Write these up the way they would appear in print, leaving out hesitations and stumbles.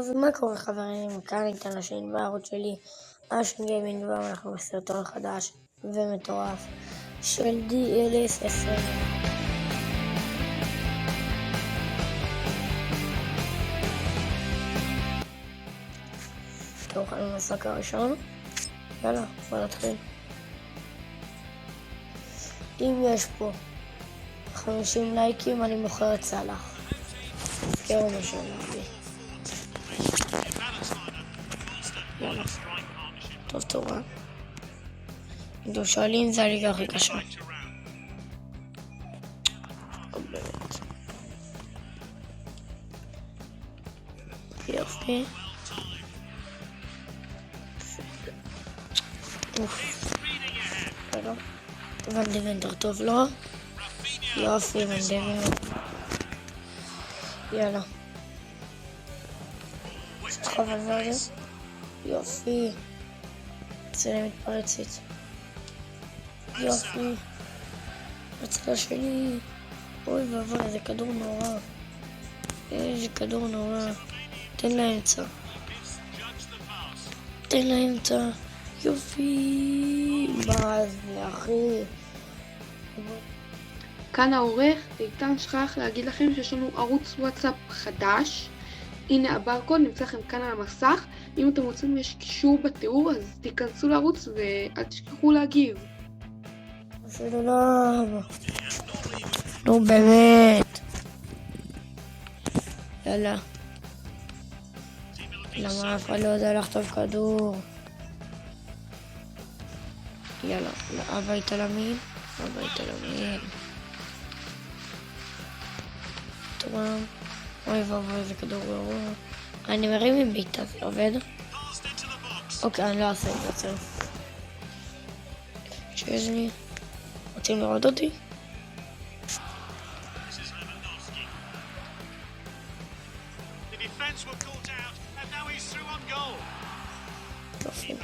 אז מה קורה חברים, כאן איתן השין בערוץ שלי השין גיימינג, ואנחנו בסרטון חדש ומטורף של DLS 10. טוב, חלנו למשחק הראשון, יאללה, בוא נתחיל. אם יש פה 50 לייקים אני מוכר את סלאח. תזכרו מה שאמרתי. יאללה, טוב טובה. אתם שואלים, זה הליגה הכי קשה. באמת. יופי. ון דיוונטר טוב לו. יופי, ון דיוונטר. יאללה. שתחוב על זה. יופי. צלם מתפרצת. יופי. בצדה שלי. אוי ואבוי, זה כדור נורא. איזה כדור נורא. תן לאמצע. תן לאמצע. יופי. מה זה אחי? כאן העורך, ואיתן שכח להגיד לכם שיש לנו ערוץ וואטסאפ חדש. הנה הברקוד, נמצא לכם כאן על המסך. אם אתם רוצים, יש קישור בתיאור, אז תיכנסו לערוץ ואל תשכחו להגיב. נו באמת. יאללה. למה אף אחד לא יודע לכתוב כדור? יאללה, הביתה למין. הביתה למין. טוב. אוי ואבוי, איזה כדור גרוע. אני מרים עם בעיטה, זה עובד? אוקיי, אני לא אעשה את זה יותר. שיש לי. רוצים לראות אותי? יופי.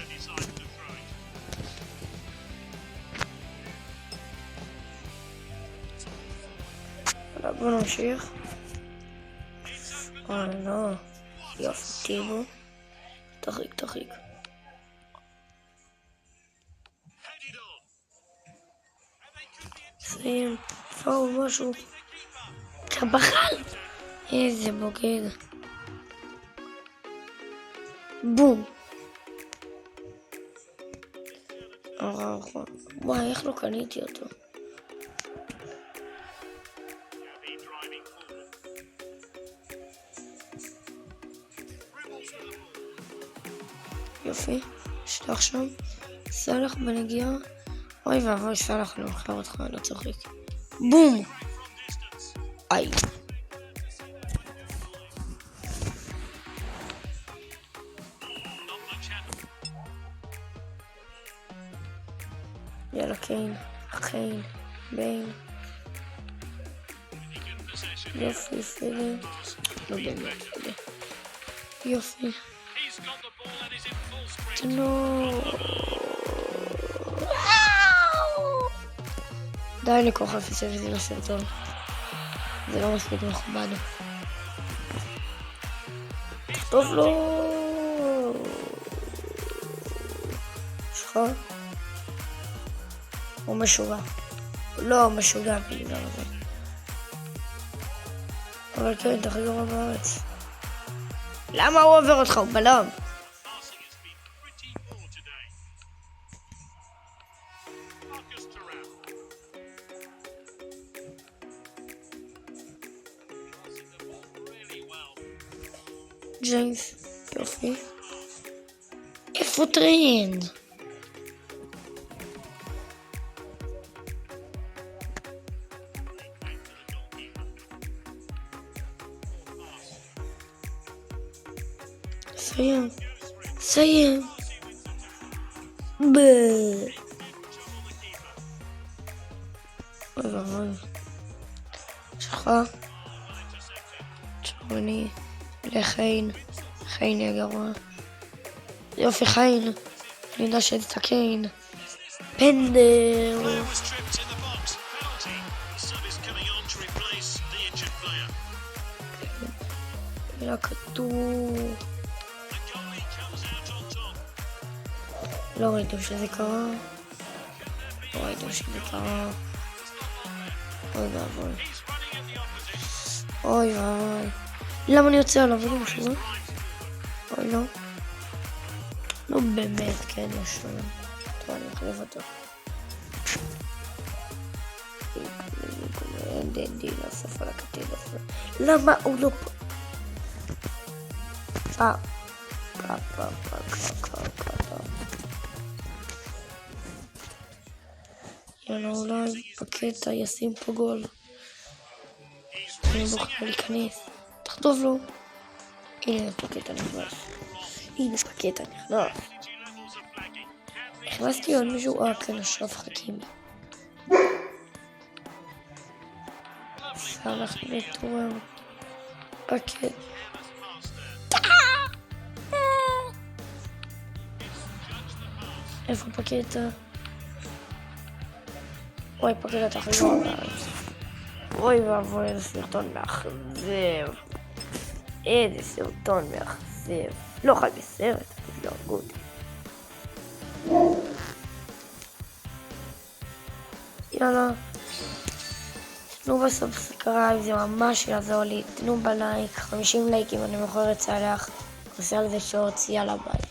בוא נמשיך. אוי לא. יופי, טיבו. תחיק. סיים. פאו משהו. קבחל. איזה בוגד. בום. וואי, איך לא קניתי אותו? יופי, שלח שם. סלח בנגיעה. אוי ואבוי, סלח לא אחר אותך, לא צוחק. בום! איי. יאללה, קיין, ביין. יופי, פילי. לא באמת, יופי. נו. די לקרוא חפיסה וזה לסרטון. זה לא מספיק מכובד. טוב לו. שחור. הוא משוגע. לא, משוגע בגלל הזה. אבל כן, אתה הכי גרוע בארץ. למה הוא עובר אותך? הוא בלם. ג'יימס, יופי. איפה טרנד? סיים. אוי ואבוי. שלך. צ'ורני. לחיין. חיין יהיה גרוע. יופי חיין. אני יודע שזה קיין. פנדל. לכדור. לא ראיתם שזה קרה. לא ראיתם שזה קרה. אוי ואבוי. אוי ואבוי. למה אני יוצא עליו? לא משהו? אוי לא. לא באמת, כן, יש לנו. טוב, אני מחליף אותו. אין די לאסוף על הכתיב הזה. למה הוא לא פה? יאללה, אולי בקטע ישים פה גול. אני לא יכול להיכנס. תחטוף לו. הנה בקטע נכנס. הנה בקטע נכנס. הכנסתי עוד מישהו, כן, אשרף חכימי. אנחנו נתעורר. אוקיי. איפה פקטה? אוי, פקטה תחזור. אוי ואבוי, איזה סרטון מאכזב. איזה סרטון מאכזב. לא חי בסרט, אבל לא גוד. יאללה. תנו בסאבסקרייב, זה ממש יעזור לי. תנו בלייק, 50 לייקים, אני מוכר לצלח. עושה על זה שורץ, יאללה ביי.